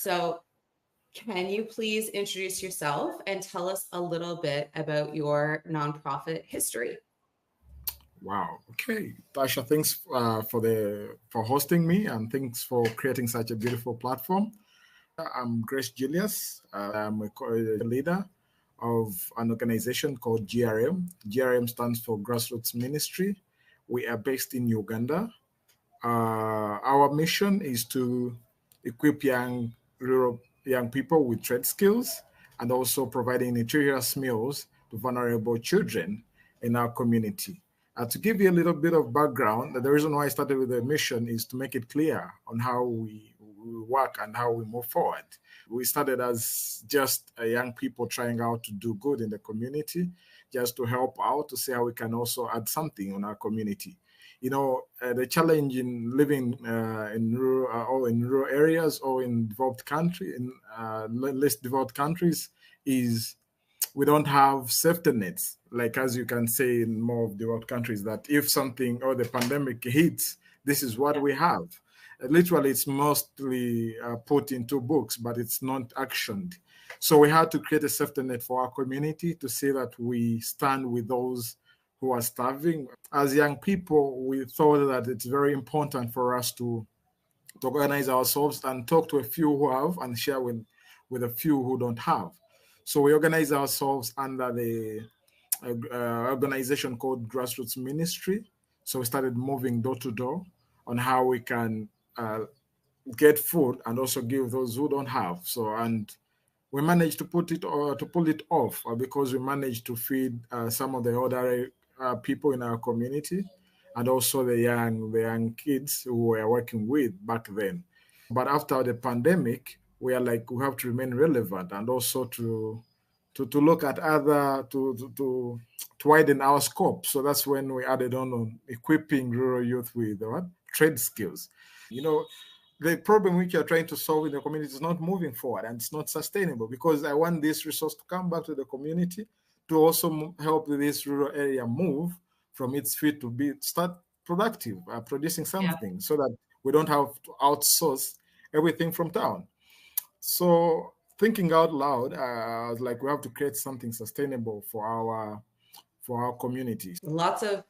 So can you please introduce yourself and tell us a little bit about your nonprofit history? Wow. Okay, Tasha, thanks for hosting me, and thanks for creating such a beautiful platform. I'm Grace Julius. I'm a leader of an organization called GRM. GRM stands for Grassroots Ministry. We are based in Uganda. Our mission is to equip young people with trade skills and also providing nutritious meals to vulnerable children in our community. To give you a little bit of background, the reason why I started with the mission is to make it clear on how we work and how we move forward. We started as just young people trying out to do good in the community, just to help out, to see how we can also add something on our community. The challenge in living in rural areas or in developed country, in less developed countries, is we don't have safety nets, like as you can say in more of developed countries, that if something or the pandemic hits, this is what we have. Literally, it's mostly put into books, but it's not actioned. So we had to create a safety net for our community to say that we stand with those who are starving. As young people, we thought that it's very important for us to organize ourselves and talk to a few who have and share with a few who don't have. So we organize ourselves under the organization called Grassroots Ministry. So we started moving door to door on how we can get food and also give those who don't have. So, and we managed to pull it off because we managed to feed some of the other people in our community and also the young kids who we were working with back then. But after the pandemic, we are like we have to remain relevant and also to look at other to widen our scope. So that's when we added on equipping rural youth with what trade skills. You know, the problem which you're trying to solve in the community is not moving forward and it's not sustainable, because I want this resource to come back to the community to also help this rural area move from its feet to start productive, producing something, so that we don't have to outsource everything from town. So thinking out loud, I was like, we have to create something sustainable for our communities. Lots of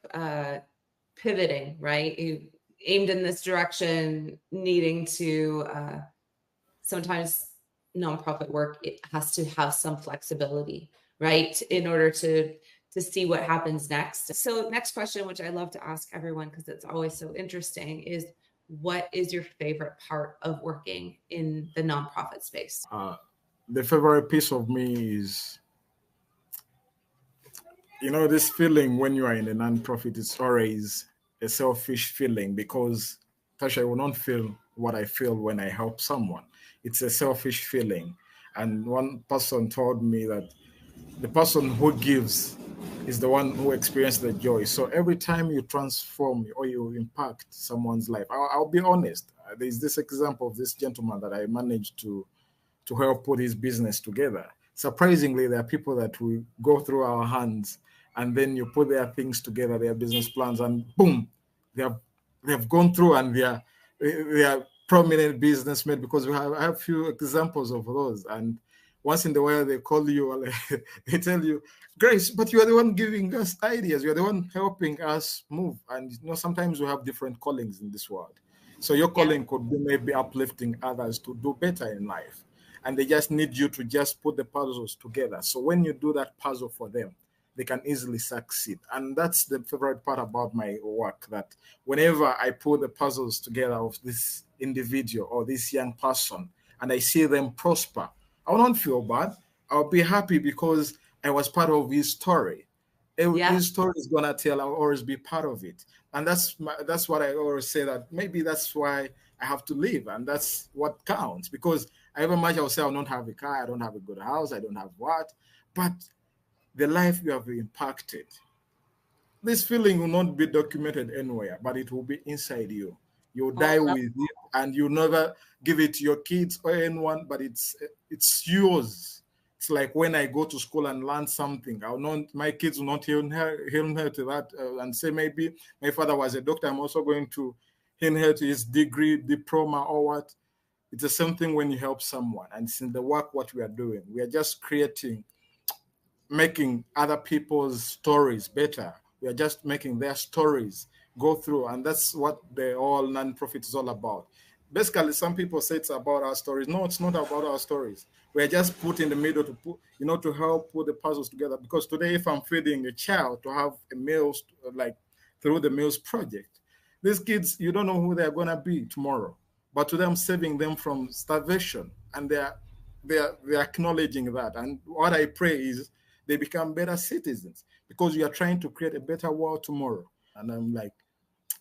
pivoting, right? You aimed in this direction, needing to sometimes nonprofit work, it has to have some flexibility, right, in order to see what happens next. So next question, which I love to ask everyone because it's always so interesting, is what is your favorite part of working in the nonprofit space? The favorite piece of me is, this feeling when you are in a nonprofit, it's always a selfish feeling, because Tasha, I will not feel what I feel when I help someone. It's a selfish feeling. And one person told me that the person who gives is the one who experiences the joy. So every time you transform or you impact someone's life, I'll be honest. There's this example of this gentleman that I managed to help put his business together. Surprisingly, there are people that we go through our hands, and then you put their things together, their business plans, and boom, they have gone through, and they are prominent businessmen, because I have few examples of those. And once in a while they call you, they tell you, Grace, but you are the one giving us ideas, you are the one helping us move. And sometimes we have different callings in this world. So your calling could be maybe uplifting others to do better in life, and they just need you to just put the puzzles together. So when you do that puzzle for them, they can easily succeed. And that's the favorite part about my work, that whenever I put the puzzles together of this individual or this young person and I see them prosper, I will not feel bad. I'll be happy because I was part of his story. His story is gonna tell. I'll always be part of it, and that's what I always say, that maybe that's why I have to live, and that's what counts. Because however much I'll say I don't have a car, I don't have a good house, I don't have what, but the life you have impacted, this feeling will not be documented anywhere, but it will be inside you. You'll die with it, and you'll never give it to your kids or anyone, but it's yours. It's like when I go to school and learn something, my kids will not inherit that and say, maybe my father was a doctor, I'm also going to inherit his degree, diploma, or what. it's the same thing when you help someone. And it's in the work what we are doing. We are just making other people's stories better. We are just making their stories go through. And that's what the whole nonprofit is all about. Basically, some people say it's about our stories. No, it's not about our stories. We're just put in the middle to put, to help put the puzzles together. Because today, if I'm feeding a child to have a meal, like through the Meals Project, these kids, you don't know who they're going to be tomorrow. But today, I'm saving them from starvation. And they're acknowledging that. And what I pray is they become better citizens, because you are trying to create a better world tomorrow. And I'm like,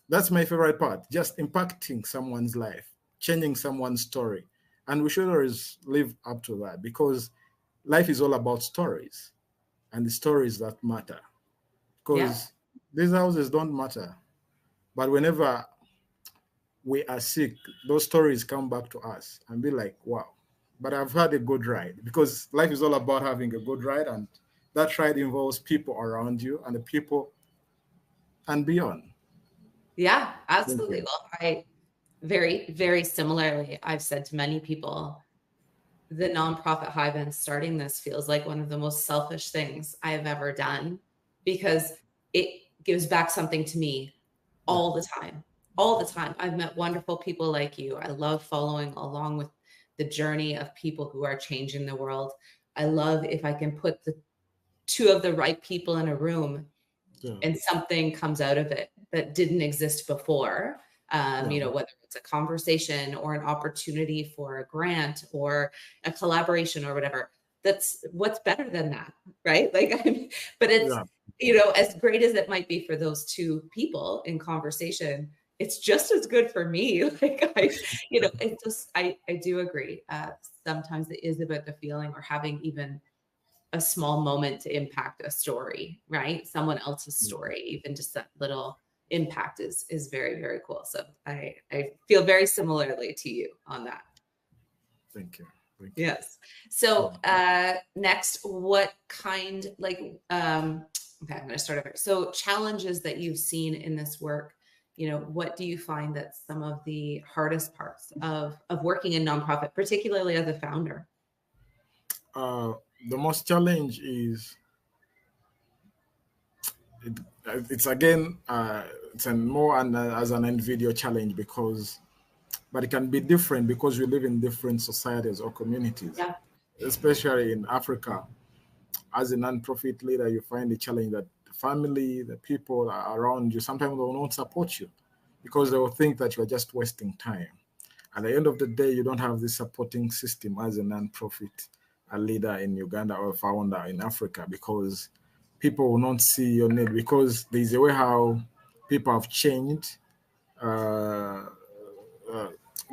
that's my favorite part, just impacting someone's life, changing someone's story. And we should always live up to that, because life is all about stories, and the stories that matter. Because these houses don't matter. But whenever we are sick, those stories come back to us and be like, wow, but I've had a good ride. Because life is all about having a good ride, and that ride involves people around you and the people and beyond. Yeah, absolutely. Well, I very, very similarly, I've said to many people, the nonprofit Hive and starting this feels like one of the most selfish things I have ever done, because it gives back something to me all the time. All the time. I've met wonderful people like you. I love following along with the journey of people who are changing the world. I love if I can put the two of the right people in a room and something comes out of it that didn't exist before. Whether it's a conversation or an opportunity for a grant or a collaboration or whatever. That's what's better than that, right? But it's, as great as it might be for those two people in conversation, it's just as good for me. It's just, I do agree. Sometimes it is about the feeling or having even a small moment to impact a story, right? Someone else's story, even just that little impact is very, very cool. So I feel very similarly to you on that. Thank you. Yes. So next, what kind, okay, I'm going to start over. So challenges that you've seen in this work, what do you find that's some of the hardest parts of working in nonprofit, particularly as a founder? The most challenge is it's again it's more as an individual challenge, but it can be different because we live in different societies or communities. Especially in Africa, as a non-profit leader, you find the challenge that the family, the people around you, sometimes they will not support you because they will think that you're just wasting time. At the end of the day, you don't have this supporting system as a non-profit leader in Uganda or founder in Africa, because people will not see your need, because there's a way how people have changed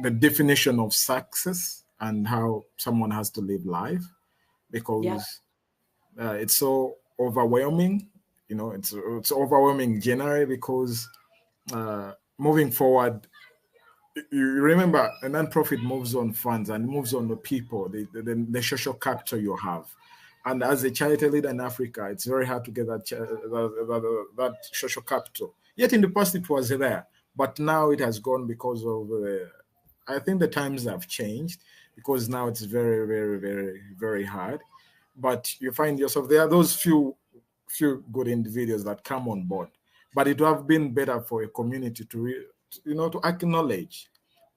the definition of success and how someone has to live life, because it's so overwhelming. It's overwhelming generally, because moving forward, you remember a non-profit moves on funds and moves on the people, the social capital you have. And as a charity leader in Africa, it's very hard to get that social capital. Yet in the past it was there, but now it has gone because of I think the times have changed, because now it's very, very, very, very hard. But you find yourself, there are those few good individuals that come on board. But it would have been better for a community to acknowledge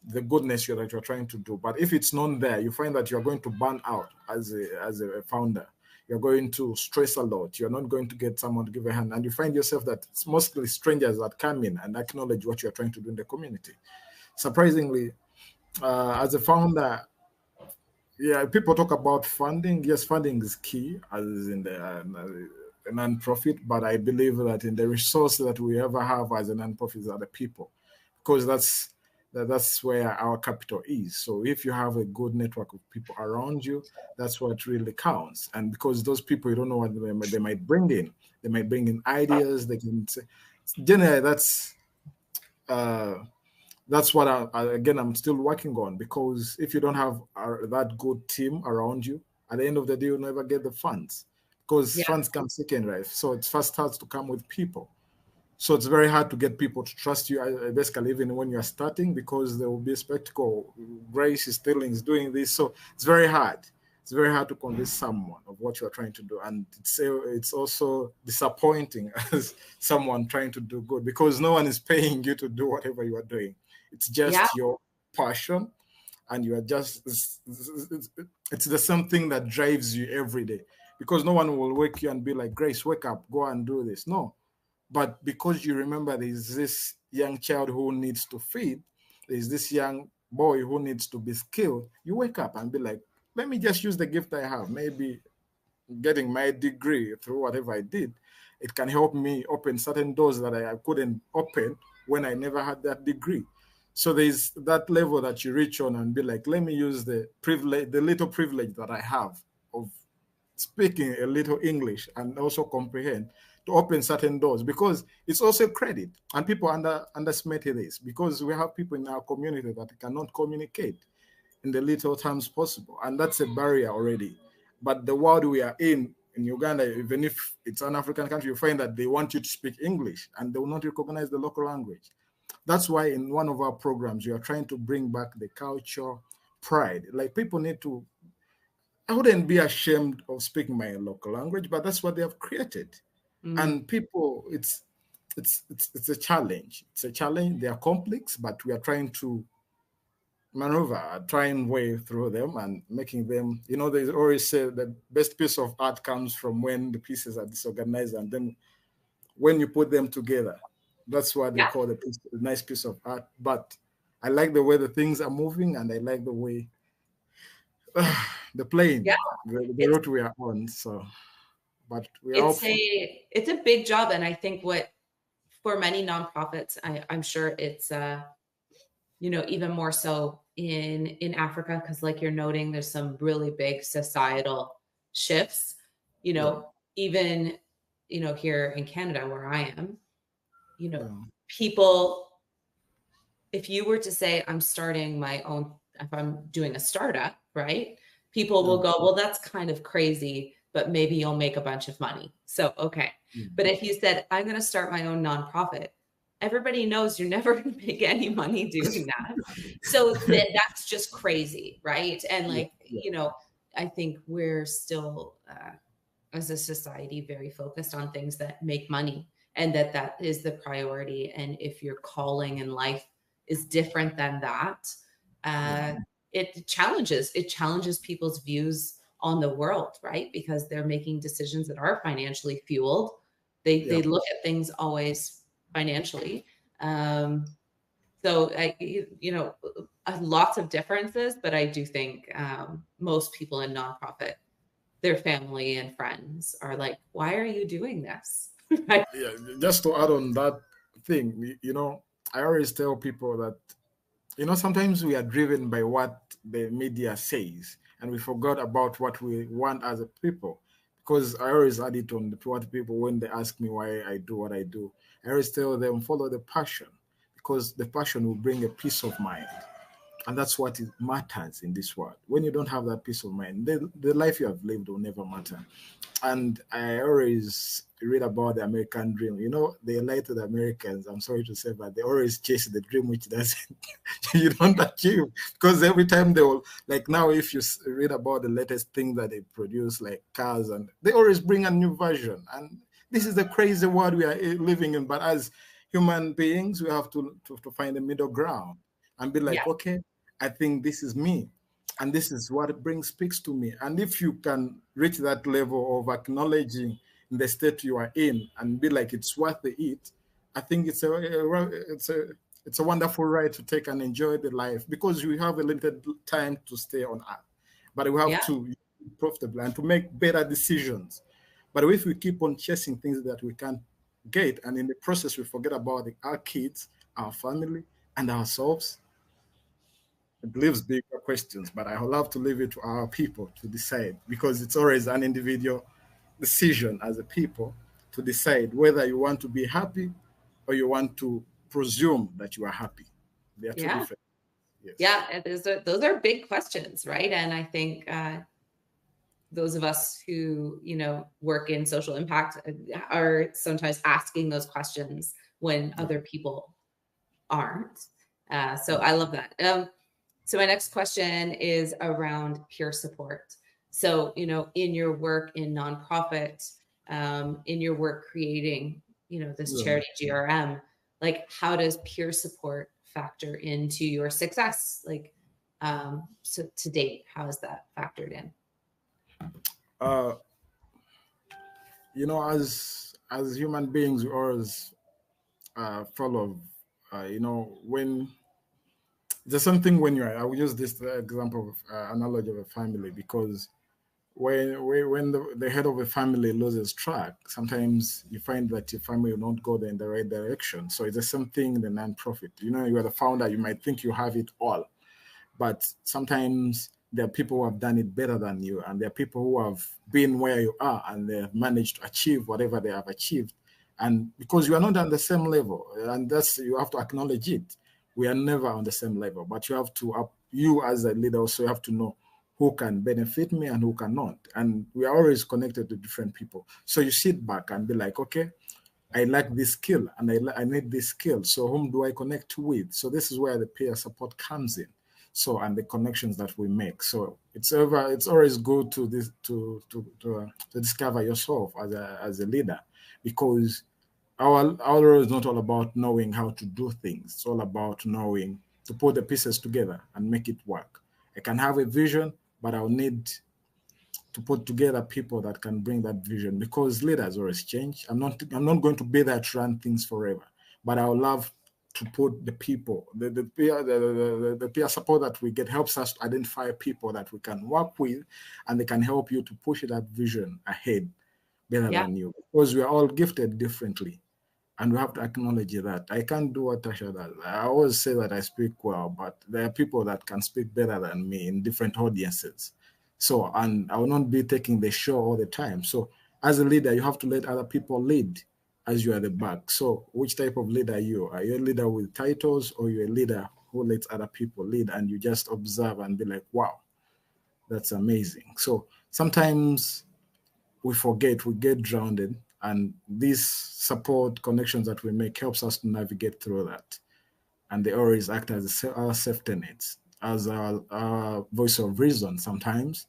the goodness that you're trying to do. But if it's not there, you find that you're going to burn out as a founder. You're going to stress a lot. You're not going to get someone to give a hand. And you find yourself that it's mostly strangers that come in and acknowledge what you're trying to do in the community. Surprisingly, as a founder, people talk about funding. Yes, funding is key, as in the non-profit, but I believe that in the resource that we ever have as a non-profit are the people, because that's where our capital is. So if you have a good network of people around you, that's what really counts. And because those people, you don't know what they might bring in. They might bring in ideas. They can say, generally, that's what I'm still working on, because if you don't have that good team around you, at the end of the day, you'll never get the funds, because funds come second, right? So it first starts to come with people. So it's very hard to get people to trust you, basically, even when you're starting, because there will be a spectacle. Grace is stealing, is doing this. So it's very hard. It's very hard to convince someone of what you're trying to do. And it's also disappointing as someone trying to do good, because no one is paying you to do whatever you are doing. It's just your passion, and you are just, it's the same thing that drives you every day, because no one will wake you and be like, Grace, wake up, go and do this. No. But because you remember there's this young child who needs to feed, there's this young boy who needs to be skilled, you wake up and be like, let me just use the gift I have. Maybe getting my degree through whatever I did, it can help me open certain doors that I couldn't open when I never had that degree. So there's that level that you reach on and be like, let me use the privilege, the little privilege that I have of speaking a little English and also comprehend, to open certain doors, because it's also credit. And people underestimate this, because we have people in our community that cannot communicate in the little terms possible, and that's a barrier already. But the world we are in Uganda, even if it's an African country, you find that they want you to speak English and they will not recognize the local language. That's why in one of our programs, we are trying to bring back the culture pride. Like, people need to, I wouldn't be ashamed of speaking my local language, but that's what they have created. And people, it's a challenge. It's a challenge. They are complex, but we are trying to maneuver, try and way through them and making them, they always say the best piece of art comes from when the pieces are disorganized, and then when you put them together, that's what they call the nice piece of art. But I like the way the things are moving, and I like the way the plane, the route we are on. So, but we are it's a big job. And I think for many nonprofits, I'm sure it's even more so in Africa, because like you're noting, there's some really big societal shifts, even here in Canada where I am, people, if you were to say I'm starting my own, if I'm doing a startup, right, people will go, well, that's kind of crazy, but maybe you'll make a bunch of money. So, okay. But if you said, I'm going to start my own nonprofit, everybody knows you're never going to make any money doing that. So that's just crazy, right? And I think we're still, as a society, very focused on things that make money, and that is the priority. And if your calling in life is different than that, it challenges people's views on the world, right? Because they're making decisions that are financially fueled. They look at things always financially. So lots of differences, but I do think most people in nonprofit, their family and friends are like, why are you doing this? Yeah, just to add on that thing, I always tell people that, sometimes we are driven by what the media says, and we forgot about what we want as a people. Because I always add it on to what people, when they ask me why I do what I do, I always tell them, follow the passion, because the passion will bring a peace of mind. And that's what matters in this world. When you don't have that peace of mind, the life you have lived will never matter. And I always read about the American dream. They lie to the Americans, I'm sorry to say, but they always chase the dream which doesn't, you don't achieve. Because every time they will, like now, if you read about the latest thing that they produce, like cars, and they always bring a new version. And this is the crazy world we are living in. But as human beings, we have to find a middle ground and be like, okay, I think this is me, and this is what speaks to me. And if you can reach that level of acknowledging the state you are in and be like, it's worth the it, I think it's a wonderful ride to take and enjoy the life, because we have a limited time to stay on earth, but we have to be profitable and to make better decisions. But if we keep on chasing things that we can't get, and in the process we forget about our kids, our family, and ourselves, it leaves bigger questions. But I would love to leave it to our people to decide, because it's always an individual decision as a people to decide whether you want to be happy or you want to presume that you are happy. They are two different. Yes. Yeah, those are big questions, right? And I think those of us who work in social impact are sometimes asking those questions when other people aren't. So I love that. So my next question is around peer support. So, you know, in your work in nonprofit, in your work creating, you know, this Yeah. charity GRM, like how does peer support factor into your success? Like, so to date, how is that factored in? Uh, you know, as human beings, we always follow. You know, when there's something when you're, I will use this example of analogy of a family, because when the head of a family loses track, sometimes you find that your family will not go in the right direction. So it's the same thing in the non-profit. You know, you are the founder, you might think you have it all, but sometimes there are people who have done it better than you, and there are people who have been where you are and they have managed to achieve whatever they have achieved. And because you are not on the same level, and that's, you have to acknowledge it. We are never on the same level, but you have to, you as a leader also have to know who can benefit me and who cannot. And we are always connected to different people. So you sit back and be like, okay, I like this skill and I need this skill. So whom do I connect with? So this is where the peer support comes in. So, and the connections that we make. So it's always good to discover yourself as a leader, because our role is not all about knowing how to do things. It's all about knowing to put the pieces together and make it work. I can have a vision, but I'll need to put together people that can bring that vision, because leaders always change. I'm not going to be there to run things forever, but I would love to put the people, the peer support that we get helps us to identify people that we can work with, and they can help you to push that vision ahead better Yeah. than you, because we are all gifted differently. And we have to acknowledge that. I can't do what Tasha does. I always say that I speak well, but there are people that can speak better than me in different audiences. So, and I will not be taking the show all the time. So, as a leader, you have to let other people lead as you are the back. So, which type of leader are you? Are you a leader with titles, or you're a leader who lets other people lead and you just observe and be like, wow, that's amazing. So, sometimes we forget, we get drowned, and these support connections that we make helps us to navigate through that. And they always act as our safety nets, as our voice of reason sometimes.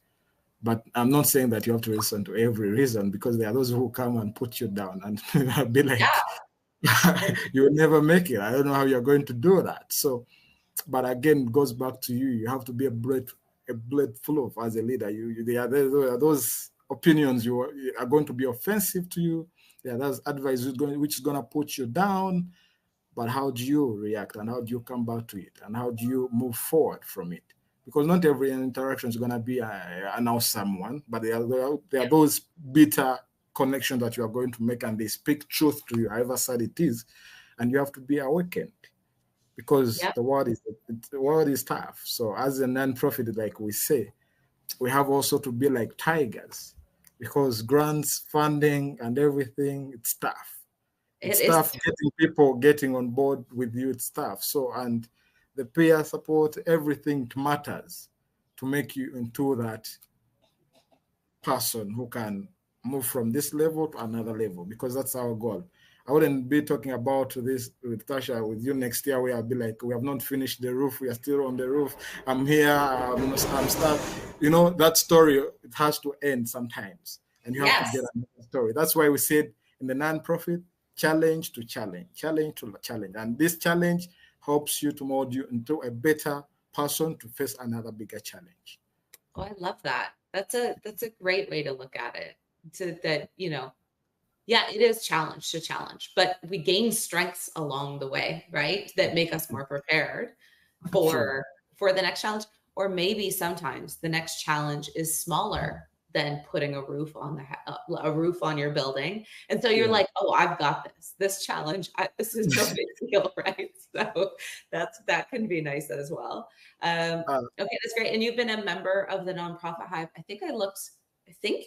But I'm not saying that you have to listen to every reason, because there are those who come and put you down and be like, you will never make it. I don't know how you're going to do that. So, but again, it goes back to you. You have to be a blade full of as a leader. There are those opinions you are going to be offensive to you. Yeah, that's advice which is going to put you down. But how do you react, and how do you come back to it, and how do you move forward from it? Because not every interaction is going to be an awesome one, but there are those bitter connections that you are going to make, and they speak truth to you, however sad it is, and you have to be awakened, because Yeah. the world is tough. So as a non-profit, like we say, we have also to be like tigers, because grants, funding, and everything, it's tough. It It's is. tough getting people getting on board with you. It's tough. So, and the peer support, everything matters to make you into that person who can move from this level to another level, because that's our goal. I wouldn't be talking about this with Tasha, with you next year, where I'll be like, we have not finished the roof, we are still on the roof. I'm here, I'm stuck. You know, that story, it has to end sometimes, and you have to get Yes. another story. That's why we said in the non-profit, challenge to challenge, challenge to challenge. And this challenge helps you to mold you into a better person to face another bigger challenge. Oh, I love that. That's a great way to look at it. To that, you know, yeah, it is challenge to challenge, but we gain strengths along the way, right? That make us more prepared True. for the next challenge. Or maybe sometimes the next challenge is smaller than putting a roof on a roof on your building, and so you're Yeah. like, oh, I've got this challenge. This is no big deal, right? So that can be nice as well. Uh, Okay, that's great. And you've been a member of the nonprofit Hive. I think I looked. I think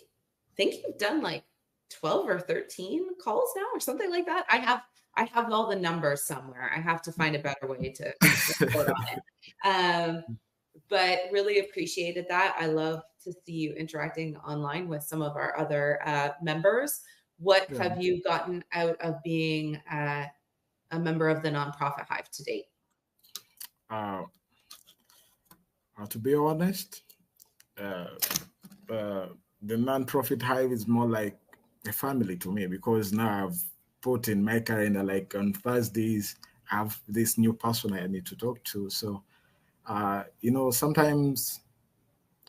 you've done like 12 or 13 calls now, or something like that. I have all the numbers somewhere. I have to find a better way to report on it. But really appreciated that. I love to see you interacting online with some of our other members. What yeah. have you gotten out of being a member of the nonprofit Hive to date? To be honest, the nonprofit Hive is more like a family to me, because now I've put in my calendar, like on Thursdays, I have this new person I need to talk to. So, sometimes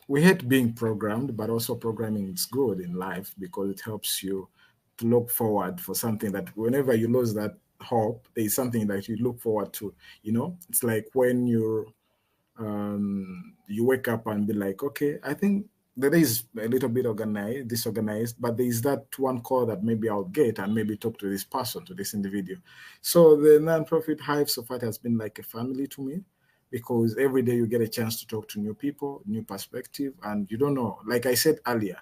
we hate being programmed, but also programming is good in life because it helps you to look forward for something that whenever you lose that hope, there's something that you look forward to. It's like when you wake up and be like, okay, I think the day is a little bit disorganized, but there is that one call that maybe I'll get and maybe talk to this person, to this individual. So the nonprofit Hive so far has been like a family to me, because every day you get a chance to talk to new people, new perspective, and you don't know. Like I said earlier,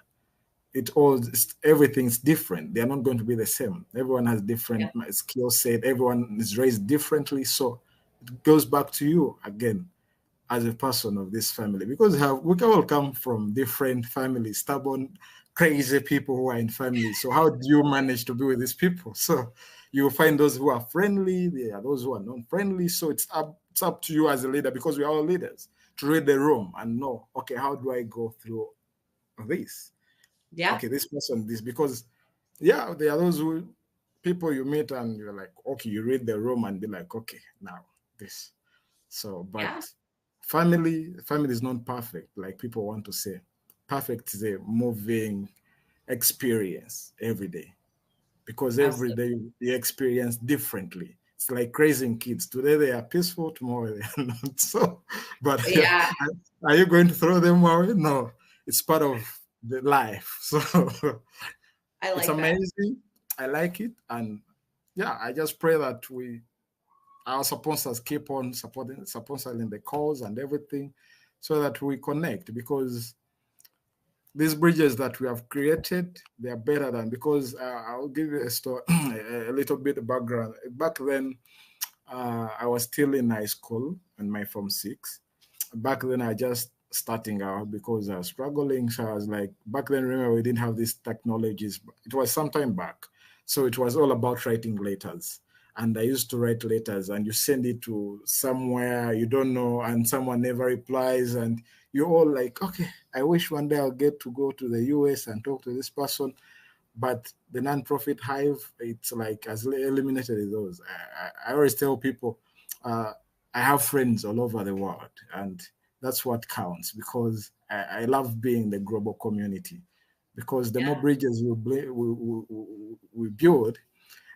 everything's different. They are not going to be the same. Everyone has different skill set. Everyone is raised differently. So it goes back to you again as a person of this family, because we can all come from different families, stubborn, crazy people who are in families. So how do you manage to be with these people? So you find those who are friendly, there are those who are non-friendly. So it's up to you as a leader, because we are all leaders, to read the room and know, okay, how do I go through this? Yeah. Okay, this person, this, because there are those people you meet and you're like, okay, you read the room and be like, okay, now this. So, but family is not perfect, like people want to say. Perfect is a moving experience every day, because every day you experience differently. It's like raising kids. Today they are peaceful, tomorrow they are not. So, but are you going to throw them away? No, it's part of the life. So it's amazing. I like it, and I just pray that our sponsors keep on sponsoring the calls and everything, so that we connect, because these bridges that we have created, they are better than, because I'll give you a story, a little bit of background. Back then, I was still in high school in my Form 6. Back then, I just starting out because I was struggling. So I was like, back then, remember, we didn't have these technologies. It was some time back. So it was all about writing letters. And I used to write letters, and you send it to somewhere you don't know, and someone never replies. And you're all like, okay, I wish one day I'll get to go to the US and talk to this person. But the nonprofit Hive, it's like has eliminated those. I always tell people, I have friends all over the world, and that's what counts, because I love being the global community, because the more bridges we build,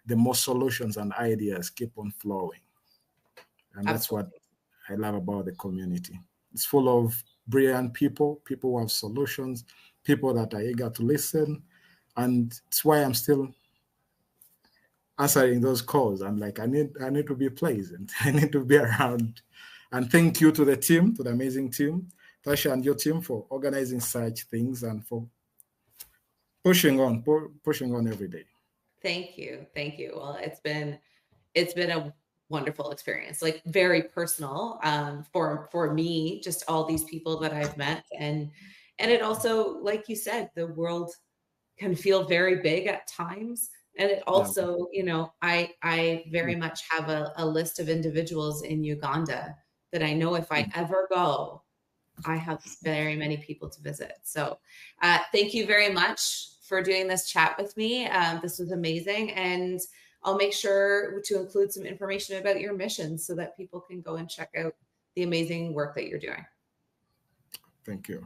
the more solutions and ideas keep on flowing. And that's what I love about the community. It's full of brilliant people who have solutions, people that are eager to listen. And it's why I'm still answering those calls. I'm like, I need to be pleasant. I need to be around. And thank you to the team, to the amazing team, Tasha and your team, for organizing such things and for pushing on every day. Thank you. Well, it's been a wonderful experience, like very personal for me, just all these people that I've met, and it also, like you said, the world can feel very big at times, and it also, I very much have a list of individuals in Uganda that I know if I ever go, I have very many people to visit. So thank you very much for doing this chat with me. This was amazing. And I'll make sure to include some information about your mission so that people can go and check out the amazing work that you're doing. Thank you.